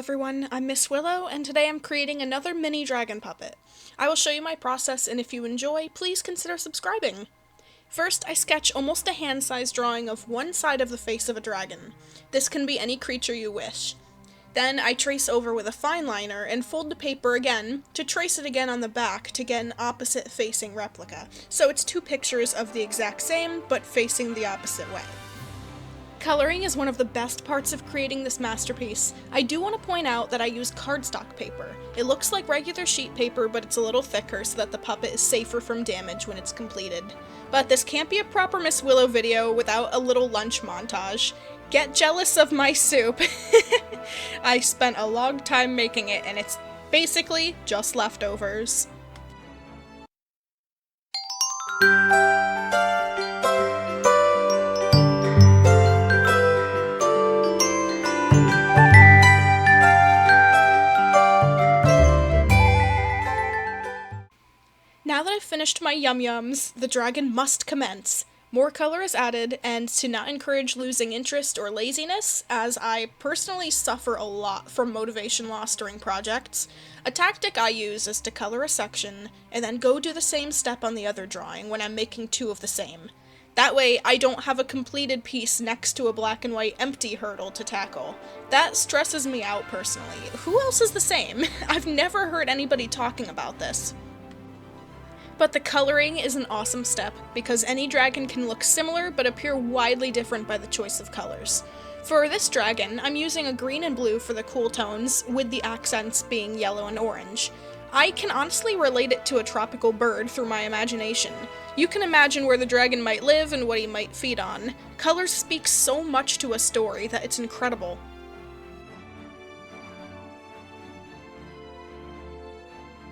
everyone, I'm Miss Willow, and today I'm creating another mini dragon puppet. I will show you my process, and if you enjoy, please consider subscribing. First, I sketch almost a hand-sized drawing of one side of the face of a dragon. This can be any creature you wish. Then I trace over with a fine liner and fold the paper again to trace it again on the back to get an opposite-facing replica. So it's two pictures of the exact same, but facing the opposite way. Coloring is one of the best parts of creating this masterpiece. I do want to point out that I use cardstock paper. It looks like regular sheet paper, but it's a little thicker so that the puppet is safer from damage when it's completed. But this can't be a proper Miss Willow video without a little lunch montage. Get jealous of my soup! I spent a long time making it, and it's basically just leftovers. Now that I've finished my yum-yums, the dragon must commence. More color is added, and to not encourage losing interest or laziness, as I personally suffer a lot from motivation loss during projects, a tactic I use is to color a section, and then go do the same step on the other drawing when I'm making two of the same. That way, I don't have a completed piece next to a black and white empty hurdle to tackle. That stresses me out personally. Who else is the same? I've never heard anybody talking about this. But the coloring is an awesome step, because any dragon can look similar but appear widely different by the choice of colors. For this dragon, I'm using a green and blue for the cool tones, with the accents being yellow and orange. I can honestly relate it to a tropical bird through my imagination. You can imagine where the dragon might live and what he might feed on. Colors speak so much to a story that it's incredible.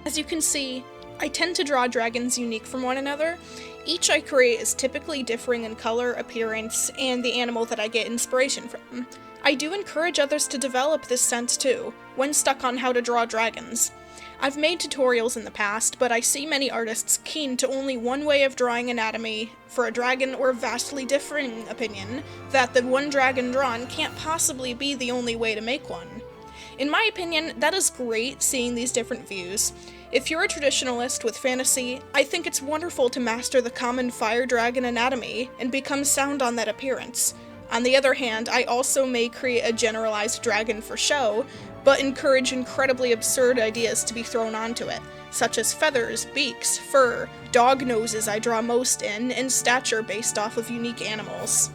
As you can see, I tend to draw dragons unique from one another. Each I create is typically differing in color, appearance, and the animal that I get inspiration from. I do encourage others to develop this sense too, when stuck on how to draw dragons. I've made tutorials in the past, but I see many artists keen to only one way of drawing anatomy for a dragon, or vastly differing opinion that the one dragon drawn can't possibly be the only way to make one. In my opinion, that is great seeing these different views. If you're a traditionalist with fantasy, I think it's wonderful to master the common fire dragon anatomy and become sound on that appearance. On the other hand, I also may create a generalized dragon for show, but encourage incredibly absurd ideas to be thrown onto it, such as feathers, beaks, fur, dog noses I draw most in, and stature based off of unique animals.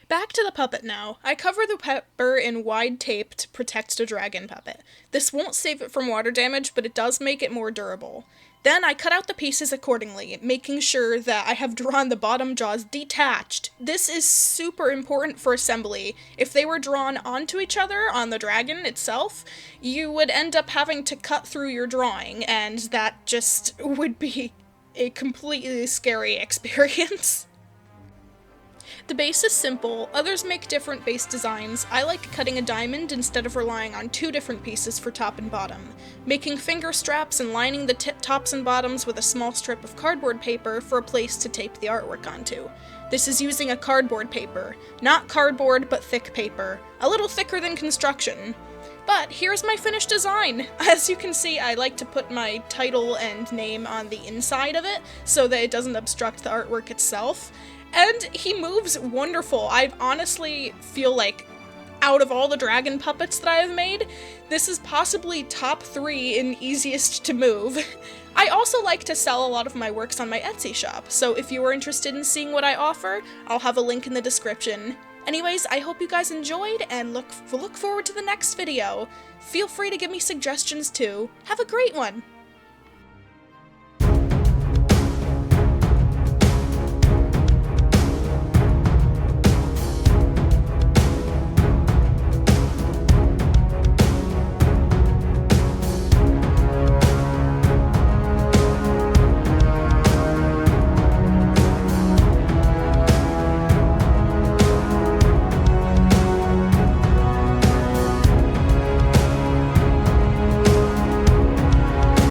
Back to the puppet now. I cover the paper in wide tape to protect the dragon puppet. This won't save it from water damage, but it does make it more durable. Then I cut out the pieces accordingly, making sure that I have drawn the bottom jaws detached. This is super important for assembly. If they were drawn onto each other on the dragon itself, you would end up having to cut through your drawing, and that just would be a completely scary experience. The base is simple, others make different base designs. I like cutting a diamond instead of relying on two different pieces for top and bottom, making finger straps and lining the tops and bottoms with a small strip of cardboard paper for a place to tape the artwork onto. This is using a cardboard paper, not cardboard but thick paper, a little thicker than construction. But here's my finished design! As you can see, I like to put my title and name on the inside of it so that it doesn't obstruct the artwork itself. And he moves wonderful. I honestly feel like, out of all the dragon puppets that I have made, this is possibly top 3 in easiest to move. I also like to sell a lot of my works on my Etsy shop, so if you are interested in seeing what I offer, I'll have a link in the description. Anyways, I hope you guys enjoyed, and look forward to the next video. Feel free to give me suggestions too. Have a great one!